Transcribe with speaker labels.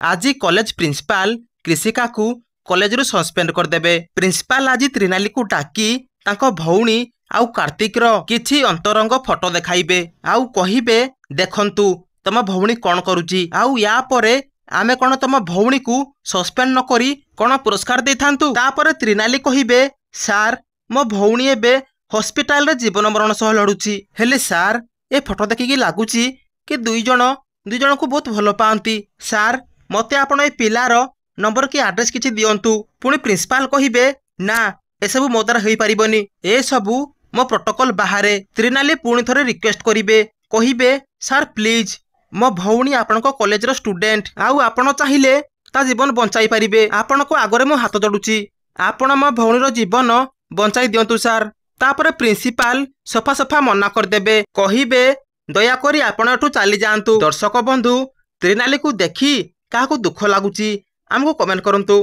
Speaker 1: आज college principal कृषिका को college रु सस्पेंड करदेबे। प्रिंसिपाल आज त्रिनाली को डाकी तांको भौणी आउ कार्तिक रो किछि अंतरंग फोटो देखाइबे आउ कहिबे देखंतु तम भौणी कोन करूची आउ या परे आमे कोन तम भौणी को सस्पेंड न करी कोन पुरस्कार देथांतु। तापरे त्रिनाली कहिबे सार मो भौणी एबे हॉस्पिटल रे जीवन मरण सह लड़ुची हेले सार ए फोटो देखिकी लागुची कि दुई जन को बहुत भल पाती। सार मते आपण ए पिलार नंबर कि एड्रेस किछि दियंतु। पुणी प्रिंसिपाल कहिबे ना एसबू मो द्वारा हो पारिबनी ए सबू मो प्रोटोकॉल बाहर। त्रिनाली पुणी थरे रिक्वेस्ट करिवे कहिबे सार प्लीज मो भौणी आपणको कॉलेज रो स्टूडेंट आउ आपण चाहिले ता जीवन बंचाई पारिबे। आपणको आगरे मो हाथ जोडुची आपण मो भौणी रो जीवन बंचाई दियंतु सार। तापरे प्रिंसिपाल सफा सफा मना करदेबे कहिबे दया करी आपण एठू चली जांतु। दर्शक बंधु त्रिनाली को देखी काहाकू दुख लागुची आमको कमेंट करंतु।